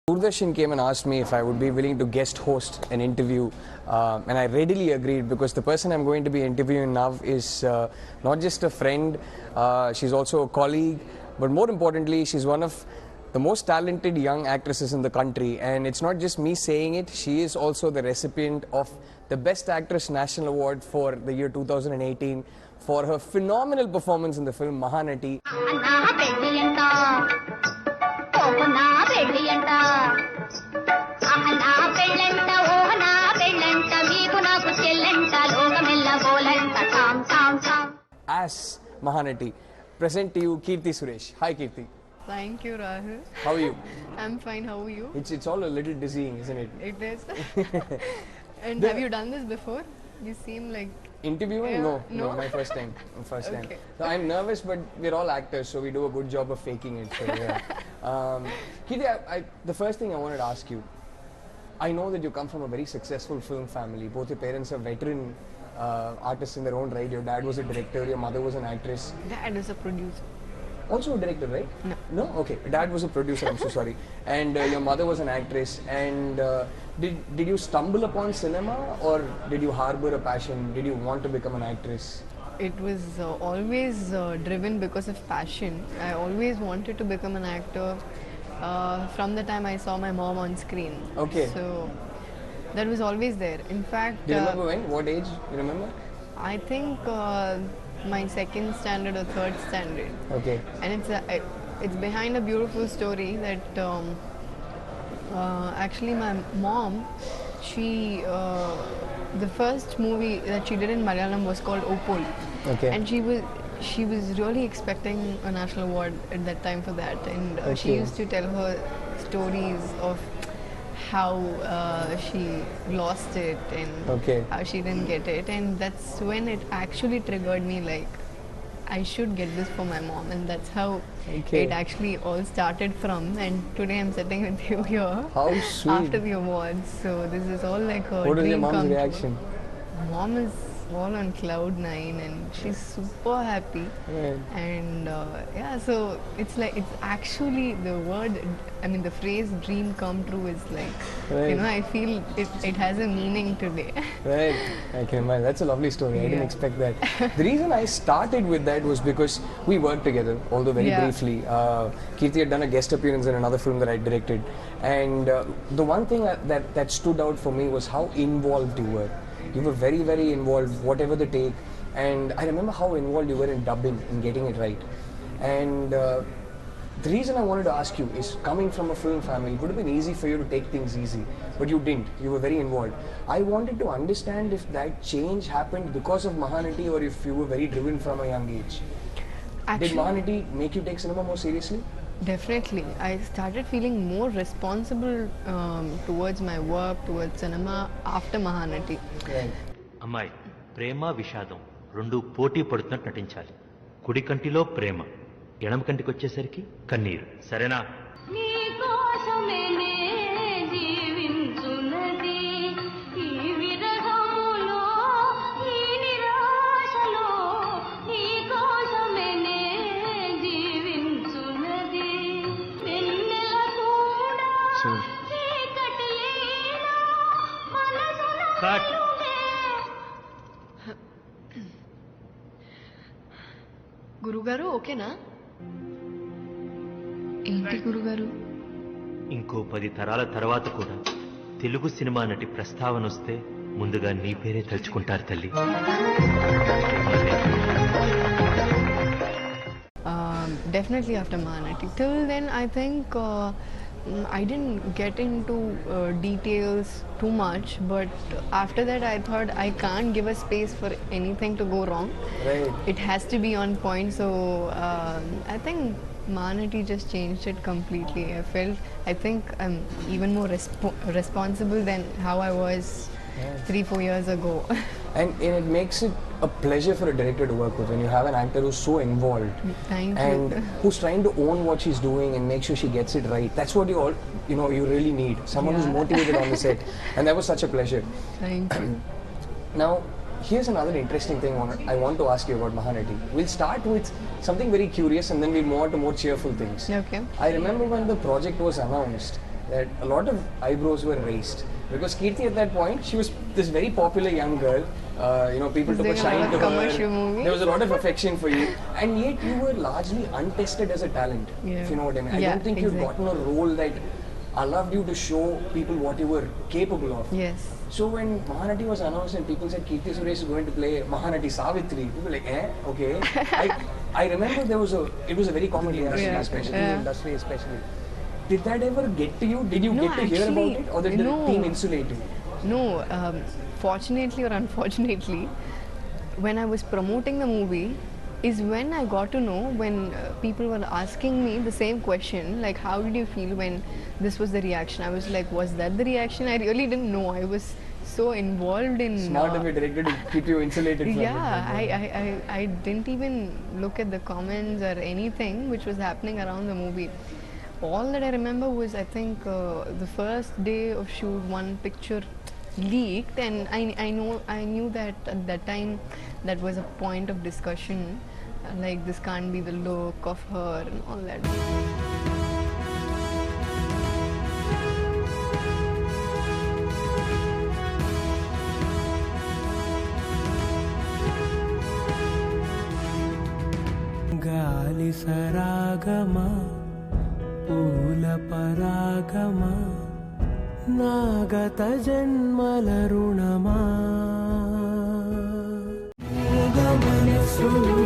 Doordarshan came and asked me if I would be willing to guest host an interview, and I readily agreed because the person I'm going to be interviewing now is not just a friend, she's also a colleague, but more importantly, she's one of the most talented young actresses in the country. And it's not just me saying it, she is also the recipient of the Best Actress National Award for the year 2018 for her phenomenal performance in the film Mahanati. As Mahanati, present to you Kirti Suresh. Hi Kirti. Thank you, Rahul. How are you? I'm fine. How are you? It's all a little dizzying, isn't it? It is. And have you done this before? You seem like interviewing? Yeah, No, no? my first time. First time. Okay. So I'm nervous, but we're all actors, so we do a good job of faking it. So yeah. Kirti, the first thing I wanted to ask you. I know that you come from a very successful film family. Both your parents are veteran artists in their own right. Your dad was a director, your mother was an actress. Dad is a producer. Also a director, right? No. No? Okay. Dad was a producer, I'm so sorry. And your mother was an actress. And did you stumble upon cinema or did you harbor a passion? Did you want to become an actress? It was always driven because of passion. I always wanted to become an actor from the time I saw my mom on screen. Okay. So that was always there. In fact, Do you remember when? What age? You remember? I think my second standard or third standard. Okay. And it's behind a beautiful story that actually my mom, she the first movie that she did in Malayalam was called Opol. Okay. And she was really expecting a national award at that time for that, and she Okay. used to tell her stories of how she lost it and Okay. how she didn't get it, and that's when it actually triggered me like I should get this for my mom, and that's how Okay. it actually all started from. And today I'm sitting with you here How sweet. after the awards, so this is all like a What was dream your mom's come reaction? true. Mom is all on cloud 9 and she's super happy. Right. And yeah, so it's actually the word, I mean the phrase dream come true is like, Right. you know, I feel it has a meaning today. Right, I can imagine. That's a lovely story. I didn't Yeah. expect that. The reason I started with that was because we worked together, although very Yeah. briefly. Kirti had done a guest appearance in another film that I directed, and the one thing that stood out for me was how involved you were. You were very, very involved, whatever the take, and I remember how involved you were in dubbing, in getting it right. And the reason I wanted to ask you is, coming from a film family, it would have been easy for you to take things easy, but you didn't. You were very involved. I wanted to understand if that change happened because of Mahanati or if you were very driven from a young age. Did Mahanati make you take cinema more seriously? Definitely. I started feeling more responsible towards my work, towards cinema after Mahanati. Right. అమ్మాయి ప్రేమ విషాదం రెండు పోటీ పడుతున్నట్టు నటించాలి. కుడి కంటిలో ప్రేమ, ఎడమ కంటికి వచ్చేసరికి కన్నీరు. సరేనా? కట్. గురుగారు ఓకేనా? ఏంటి గురుగారు? ఇంకో 10 తరాల తర్వాత కూడా తెలుగు సినిమా నటి ప్రస్తావన వస్తే ముందుగా నీ పేరే తలుచుకుంటారు తల్లి. Definitely after Mahanati. Till then, I think I didn't get into details too much, but after that I thought I can't give a space for anything to go wrong. Right. It has to be on point, so I think Mahanati just changed it completely. I think I'm even more responsible than how I was 3-4 years ago. And it makes it a pleasure for a director to work with when you have an actor who's so involved Thank and you. who's trying to own what she's doing and make sure she gets it right. That's what you really need. Someone who's Yeah. motivated on the set, and that was such a pleasure. Thank you. Now, here's another interesting thing I want to ask you about Mahanati. We'll start with something very curious and then we'll move on to more cheerful things. Okay. I remember when the project was announced, that a lot of eyebrows were raised because Kirti at that point, she was this very popular young girl. People took a There's a lot shine of to commercial her. movies. There was a lot of affection for you, and yet you were largely untested as a talent. Yeah. If you know what I mean. I Yeah, don't think exactly. you'd gotten a role that allowed you to show people what you were capable of. Yes. So when Mahanati was announced and people said Kirti Suresh is going to play Mahanati Savitri, people were like, okay. I remember it was a very common industry, Yeah. especially Yeah. industry especially. Did that ever get to you? Did you No, get to hear actually, about it, or did the no. team insulate you? No, fortunately or unfortunately, when I was promoting the movie, is when I got to know when people were asking me the same question, like how did you feel when this was the reaction? I was like, was that the reaction? I really didn't know. I was so involved in. Smart of your director to keep you insulated from Yeah, it. I didn't even look at the comments or anything which was happening around the movie. All that I remember was I think the first day of shoot, one picture leaked, and I knew that at that time that was a point of discussion, like this can't be the look of her and all that. గాలి సరాగమా పూల పరాగమా నాగత జన్మల రుణమా మూగ మనసులు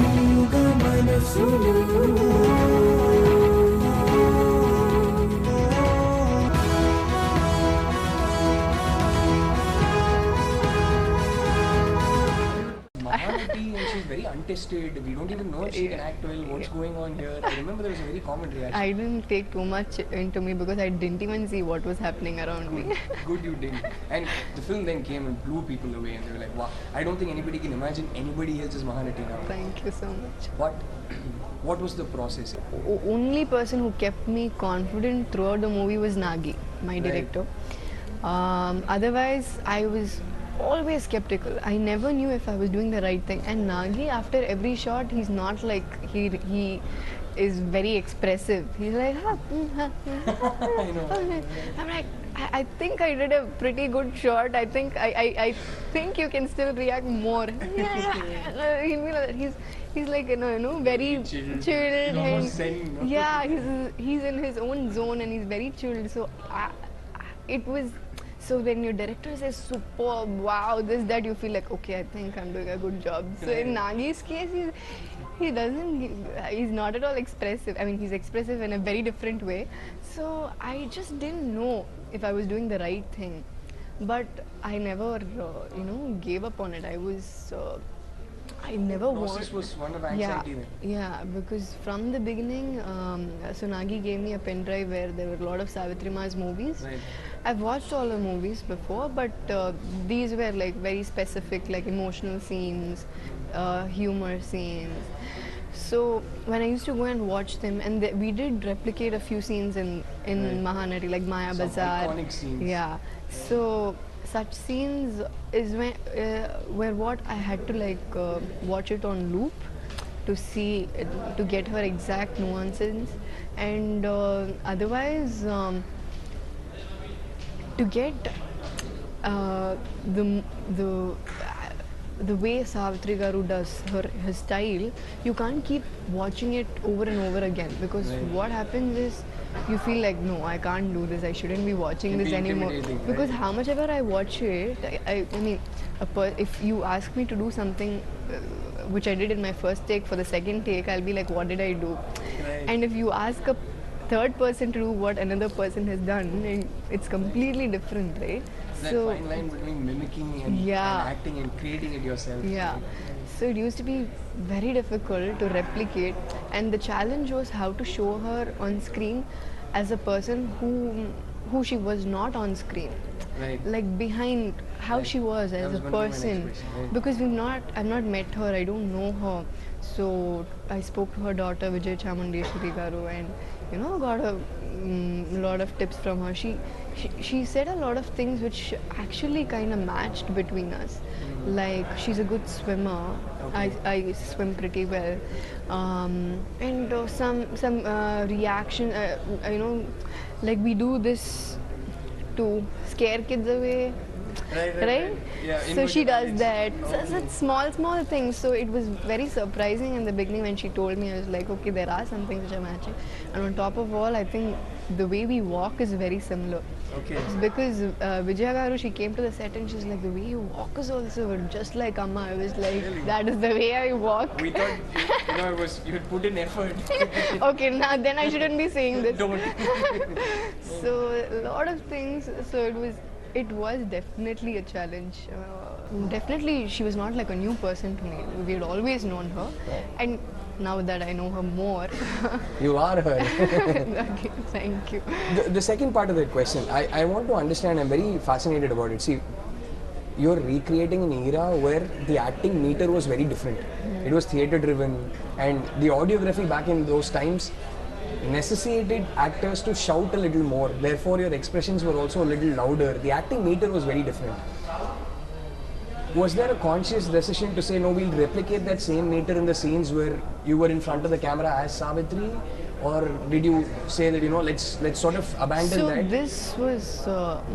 మూగ మనసులు Mahanati, and she's very untested. We don't even know if she can act well. What's going on here? I remember there was a very common reaction. I didn't take too much into me because I didn't even see what was happening around me. Good you didn't. And the film then came and blew people away, and they were like, wow. I don't think anybody can imagine anybody else as Mahanati now. Thank you so much. What was the process? Only person who kept me confident throughout the movie was Nagi, my Right. director. Otherwise, I was always skeptical. I never knew if I was doing the right thing. And Nagi, after every shot, he's not like he is very expressive. He's like, I know. I'm like, I think I did a pretty good shot. I think think you can still react more. Yeah. He'll be like, he's like very chilled Almost and zen, no? yeah, he's in his own zone and he's very chilled. So it was. So when your director says superb, wow, this, that, you feel like, okay, I think I'm doing a good job. So in Nagi's case, he's not at all expressive. I mean, he's expressive in a very different way. So I just didn't know if I was doing the right thing. But I never, gave up on it. I never Process was one of anxiety then. Yeah, because from the beginning, so Nagi gave me a pen drive where there were a lot of Savitri Ma's movies. Right. I've watched all the movies before, but these were like very specific, like emotional scenes, humor scenes. So when I used to go and watch them, and we did replicate a few scenes in Right. Mahanati, like Maya Some Bazaar. iconic scenes. Yeah. So such scenes is where what I had to watch it on loop to see to get her exact nuances, and otherwise to get the way Savitri Garu does her style, you can't keep watching it over and over again, because Right. what happens is you feel like, no, I can't do this, I shouldn't be watching Can this be anymore. intimidating, Because right? how much ever I watch it, I mean, if you ask me to do something which I did in my first take, for the second take, I'll be like, what did I do? Right. And if you ask a third person to do what another person has done, and it's completely different, right? That fine line between mimicking and Yeah. acting and creating it yourself. Yeah. right? So it used to be very difficult to replicate, and the challenge was how to show her on screen as a person who she was not on screen. Right. Like behind how Right. she was That as was a going to be my next person, question, right. because I've not met her, I don't know her. So I spoke to her daughter Vijay Chamundeshwari Garu, and got a lot of tips from her. She said a lot of things which actually kind of matched between us. Like she's a good swimmer. I swim pretty well, and some reaction. Like we do this to scare kids away. Right? Yeah, So she does inverted that. So it's small things. So it was very surprising in the beginning when she told me. I was like, okay, there are some things which are matching. And on top of all, I think the way we walk is very similar. Okay. It's because Vijaya Garu, she came to the set and she's like, the way you walk is also just like Amma. I was like, that is the way I walk. We thought it was you had put in effort. Okay, now then I shouldn't be saying this. Don't. So a lot of things. So it was definitely a challenge. Definitely, she was not like a new person to me. We had always known her, and now that I know her more, You are her. okay, thank you. The second part of that question, I want to understand. I'm very fascinated about it. See, you're recreating an era where the acting meter was very different. It was theatre driven, and the audiography back in those times necessitated actors to shout a little more. Therefore, your expressions were also a little louder. The acting meter was very different. Was there a conscious decision to say, no, we'll replicate that same meter in the scenes where you were in front of the camera as Savitri? Or did you say that, let's sort of abandon So that? this was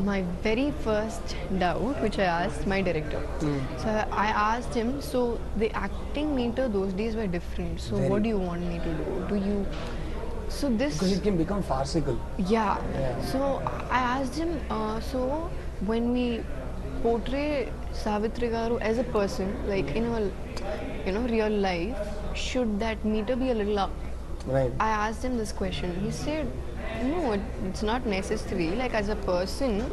my very first doubt, which I asked my director. So I asked him, so the acting meter those days were different. So Very. what do you want me to do? Do you... So this... Because it can become farcical. Yeah. Yeah. So I asked him, so when we portray Savitri Garu as a person, like in a real life, should that meter be a little up? Right. I asked him this question. He said, no, it's not necessary. Like as a person,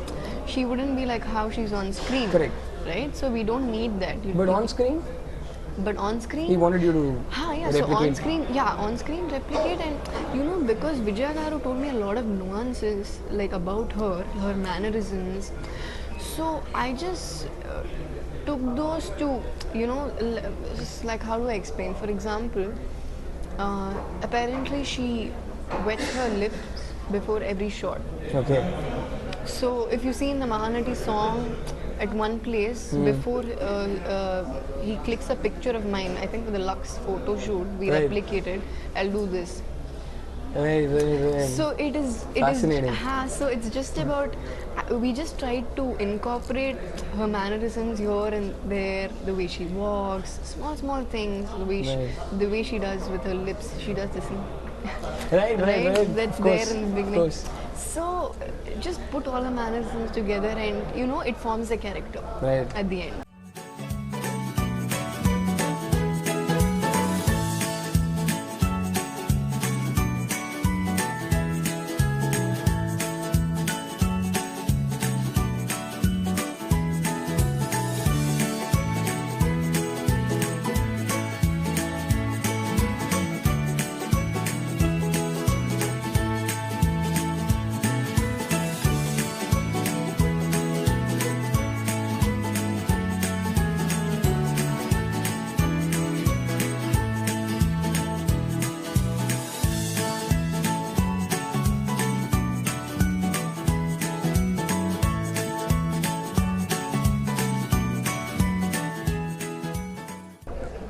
she wouldn't be like how she's on screen. Correct. Right? So we don't need that. But on screen, But on screen... he wanted you to yeah, so replicate. on screen replicate, and because Vijaya Garu told me a lot of nuances like about her mannerisms, so I just took those to, just like how do I explain? For example, apparently she wets her lips before every shot. Okay. So if you see in the Mahanati song, at one place before he clicks a picture of mine, I think for the Lux photo shoot, we Right. replicated. I'll do this. Right. So it is. Fascinating. So it's just about. We just tried to incorporate her mannerisms here and there, the way she walks, small things, the way she does with her lips. She does this. Right. That's Of there course, in the of beginning. course. So just put all the mannerisms together, and it forms a character Right. at the end.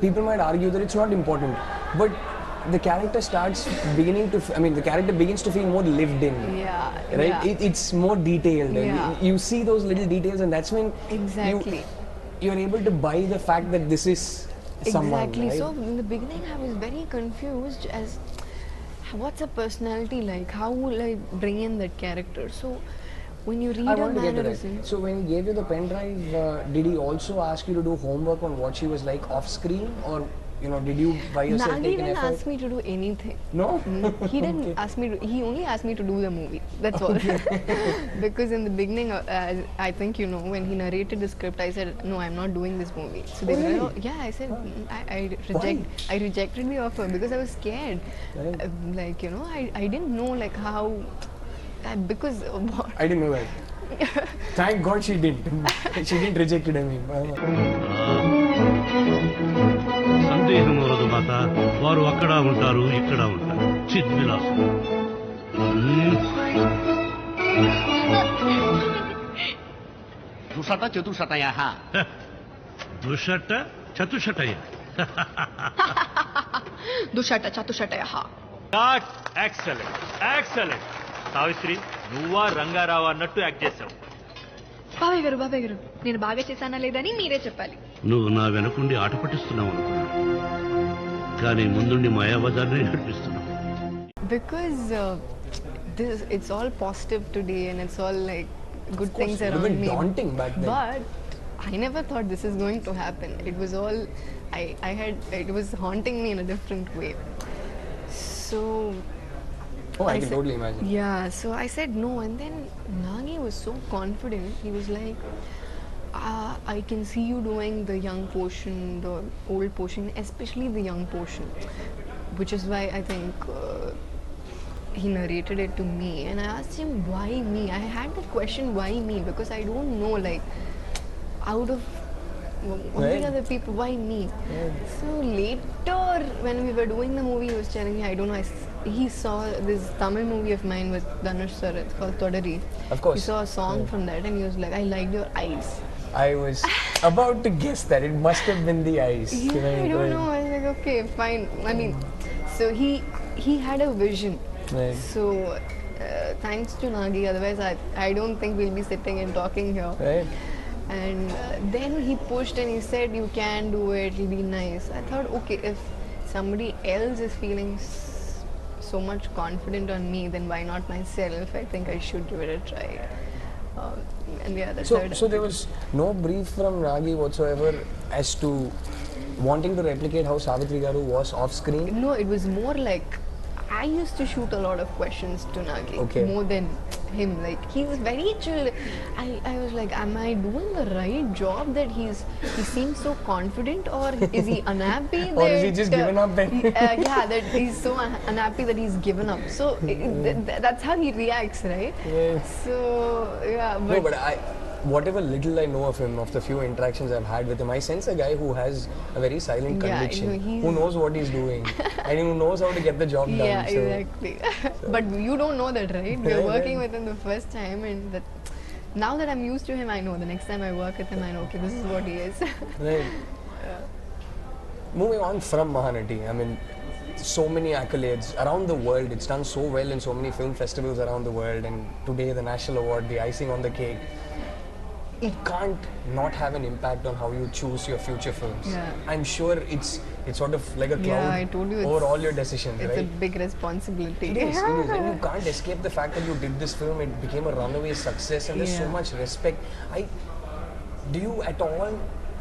People might argue that it's not important, but the character the character begins to feel more lived in. Yeah. Right? Yeah. It's more detailed. Yeah. You see those little details, and that's when Exactly. you're able to buy the fact that this is someone. Exactly. Right? So in the beginning, I was very confused as what's a personality like? How will I bring in that character? So when you read I her want to get to that. mannerisms, So when he gave you the pen drive, did he also ask you to do homework on what she was like off screen, or did you by yourself Nagi take an didn't effort? ask me to do anything. No. He didn't ask me to. He only asked me to do the movie. That's all. Because in the beginning, I think when he narrated the script, I said, "No, I'm not doing this movie." So they really? were, yeah. I said, I rejected the offer because I was scared. Right. I didn't know like how. Because I didn't know that. Thank God she didn't. She didn't reject it. I mean. సందేహం వలదు మాత వారు అక్కడ ఉంటారు ఇక్కడ ఉంటారు చిద్విలాసం దుషత చతుషతయః దుషట చతుషటయ్య. దుషట చతుషటయః. Excellent excellent. సావిత్రి, నువ్వా రంగారావు అన్నట్టు యాక్ట్ చేసావు. బాబాయ్ గారు నేను బాగా చేశానా లేదని మీరే చెప్పాలి. నువ్వు నా వెనకుండి ఆట పట్టిస్తున్నావు అనుకున్నా, కానీ ముందుండి మాయాబజార్నే నడిపిస్తున్నావు. Because it's all positive today and it's all like good Of course, things it would around have been me. daunting back then. But I never thought this is going to happen. It was all it was haunting me in a different way. So Oh, I can said- totally imagine. Yeah, so I said no, and then Nagi was so confident. He was like, I can see you doing the young portion, the old portion, especially the young portion, which is why I think he narrated it to me. And I asked him, why me? I had that question, why me? Because I don't know, like, out of all Right. the other people, why me? So later, when we were doing the movie, he was telling me, I don't know, he saw this Tamil movie of mine with Dhanush sir, it's called Todari. Of course. He saw a song from that and he was like, I liked your eyes. I was about to guess that it must have been the eyes. Yeah, Right, I don't right. know. I was like, okay, fine. I mean, so he had a vision. Right. So thanks to Nagi, otherwise I don't think we'll be sitting and talking here. Right. And then he pushed and he said, you can do it, it'll be nice. I thought, okay, if somebody else is feeling so much confident on me, then why not myself? I think I should give it a try. And yeah, that's how it So there was no brief from Nagi whatsoever as to wanting to replicate how Savitri Garu was off screen. No, it was more like I used to shoot a lot of questions to Nagi, Okay. more than him. Like he was very chill. I was like, am I doing the right job that he seems so confident, or is he unhappy? Or is he that, just given up then? Yeah, that he's so unhappy that he's given up. So that's how he reacts, right? Yes. So yeah, No, but whatever little I know of him, of the few interactions I've had with him, I sense a guy who has a very silent Yeah, conviction, no, he's- who knows what he's doing, and who knows how to get the job done. yeah, So, exactly. But you don't know that, right? We're Right, working right. with him the first time, and that now that I'm used to him, I know the next time I work with him, I know, okay, this is what he is. Right. Moving on from Mahanati, I mean, so many accolades around the world. It's done so well in so many film festivals around the world, and today the national award, the icing on the cake. It can't not have an impact on how you choose your future films. Yeah. I'm sure it's sort of like a cloud Yeah, I told you over it's- all your decisions, It's right? a big responsibility. It is, and you can't escape the fact that you did this film. It became a runaway success, and there's so Yeah. much respect. Do you at all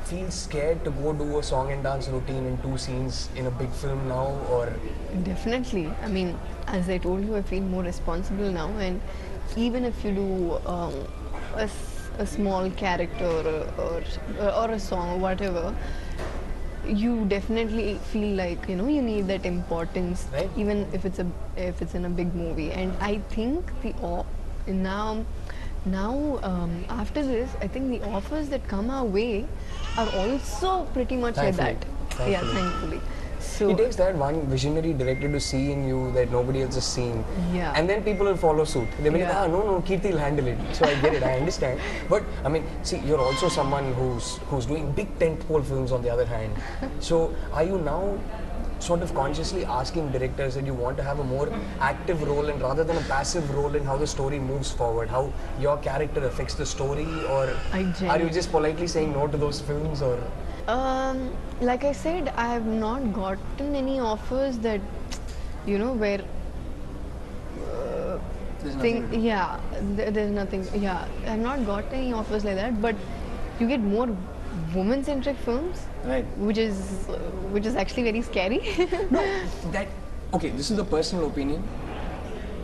feel scared to go do a song and dance routine in 2 scenes in a big film now, or Definitely. I mean, as I told you, I feel more responsible now, and even if you do a small character or a song or whatever, you definitely feel like you need that importance, Right. even if it's in a big movie. And I think now after this, I think the offers that come our way are also pretty much like that. Thankfully. Yeah, thankfully. So it takes that one visionary director to see in you that nobody else has seen, Yeah. and then people will follow suit. They'll be like, Yeah. no, Kirti will handle it. So I get it, I understand. But I mean, see, you're also someone who's doing big tentpole films on the other hand. So are you now sort of consciously asking directors that you want to have a more active role and rather than a passive role in how the story moves forward, how your character affects the story, or are you just politely saying no to those films, or like I said, I have not gotten any offers that where there's nothing. Yeah, I have not got any offers like that, but you get more woman-centric films, right? which is actually very scary. Okay, this is a personal opinion.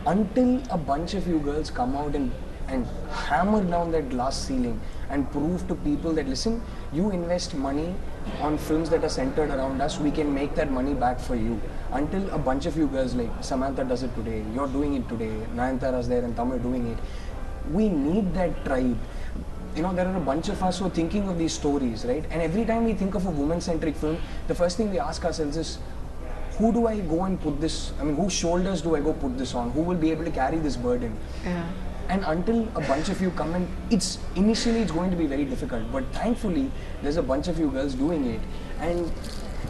Until a bunch of you girls come out and hammer down that glass ceiling and prove to people that, listen, you invest money on films that are centered around us, we can make that money back for you. Until a bunch of you girls, like Samantha does it today, you're doing it today, Nayanthara's there and Tamil doing it. We need that tribe. There are a bunch of us who are thinking of these stories, right? And every time we think of a woman-centric film, the first thing we ask ourselves is, who do I go and put this, whose shoulders do I go put this on? Who will be able to carry this burden? Yeah. And until a bunch of you come in, initially it's going to be very difficult. But thankfully, there's a bunch of you girls doing it. And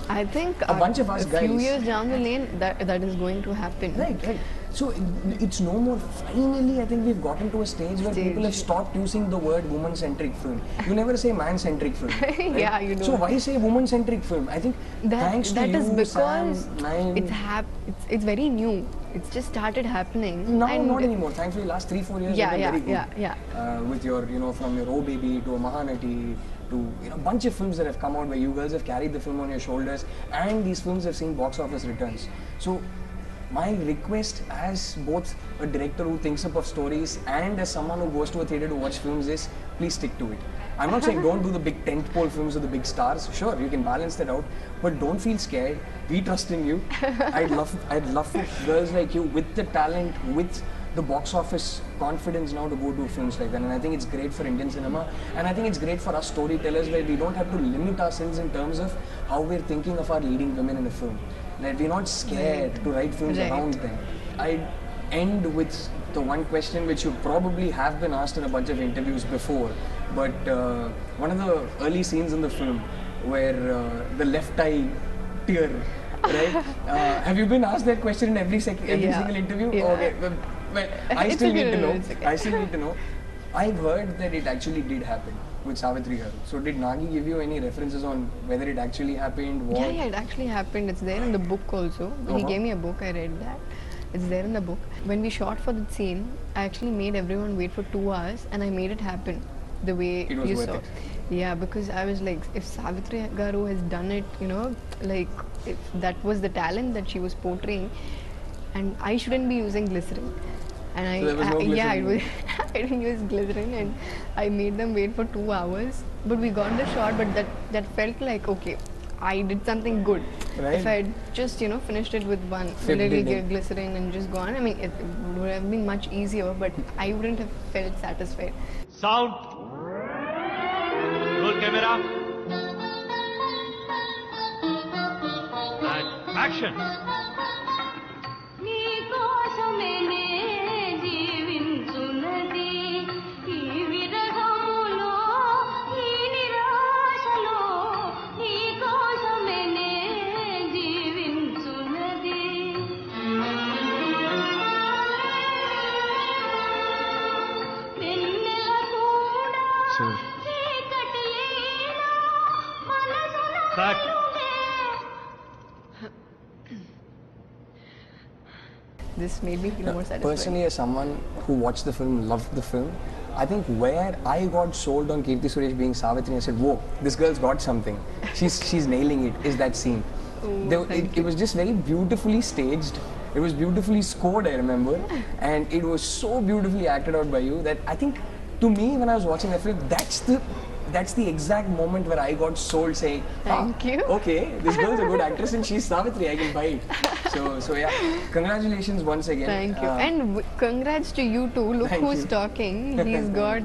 I think a bunch of us a few guys- years down the lane, that is going to happen. Right. So it's no more. Finally, I think we've gotten to a stage where people have stopped using the word woman-centric film. You never say man-centric film. Right? Yeah, you don't. So why say woman-centric film? I think thanks to That you, is because Sam, Nayan, it's very new. It's just started happening. now and not anymore. Thankfully, last 3-4 years Yeah, have been yeah, very good. yeah. With your, from your Oh Baby to a Mahanati to a bunch of films that have come out where you girls have carried the film on your shoulders, and these films have seen box office returns. So my request as both a director who thinks up of stories and as someone who goes to a theatre to watch films is, please stick to it. I'm not saying don't do the big tentpole films with the big stars. Sure, you can balance that out, but don't feel scared. We trust in you. I'd love for girls like you with the talent, with the box office confidence now to go do films like that. And I think it's great for Indian cinema, and I think it's great for us storytellers where we don't have to limit ourselves in terms of how we're thinking of our leading women in a film. That we're not scared to write films around them. I'd end with the one question which you probably have been asked in a bunch of interviews before, but one of the early scenes in the film where the left eye tear, right? Have you been asked that question in every single interview? Yeah. Okay, well, I It's still okay, need to know. it's okay. I still need to know. I've heard that it actually did happen with Savitri Garu. So did Nagi give you any references on whether it actually happened? What? Yeah, it actually happened. It's there in the book also. He gave me a book, I read that. It's there in the book. When we shot for the scene, I actually made everyone wait for 2 hours and I made it happen the way It was you worth saw. it. Yeah, because I was like, if Savitri Garu has done it, like if that was the talent that she was portraying, and I shouldn't be using glycerin. And So there was no yeah, glycerin. I didn't use glycerin, and I made them wait for 2 hours. But we got the shot, but that felt like, okay, I did something good. Right. If I had just finished it with one Fibbed little it in. glycerin and just gone, I mean, it would have been much easier, but I wouldn't have felt satisfied. Sound. Roll camera. And action. నీకోసమేనే జీవించున్నది ఈ విరహములో ఈ నిరాశలో నీకోసమేనే జీవించున్నది వెన్నెల కూడా చీకటి అయినా మనసున Cut. This made me feel more satisfied. Personally, as someone who watched the film, loved the film, I think where I got sold on Kirti Suresh being Savitri, I said, whoa, this girl's got something. She's nailing it, is that scene. It was just very beautifully staged. It was beautifully scored, I remember. And it was so beautifully acted out by you that I think, to me, when I was watching that film, that's the exact moment where I got sold saying, Thank you. Okay, this girl's a good actress and she's Savitri, I can buy it. So yeah, congratulations once again. Thank you. And congrats to you too. Look Thank who's you. talking. He's got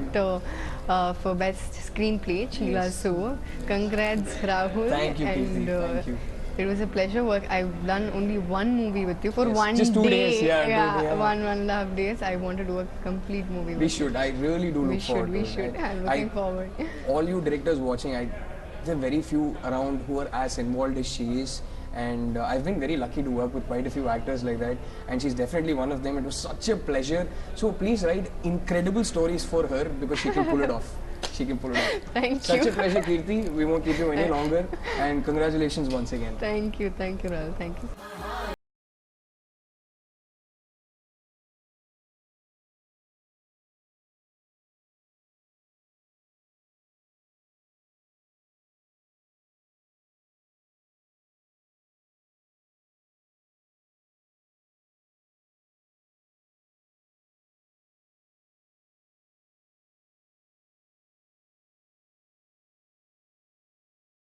for best screenplay, Sheila Yes. So. Congrats, Rahul. Thank you, Kirti. And Thank you. it was a pleasure work. I've done only one movie with you for Yes, one just 2 day. days, yeah, one and a half days. I want to do a complete movie We with should. I really do you. look forward We to it. should. I'm looking forward. All you directors watching, there are very few around who are as involved as she is. And I've been very lucky to work with quite a few actors like that. And she's definitely one of them. It was such a pleasure. So please write incredible stories for her because she can pull it off. She can pull it off. Thank Such you. a pleasure, Kirti. We won't keep you any longer. And congratulations once again. Thank you, Rahul. Thank you.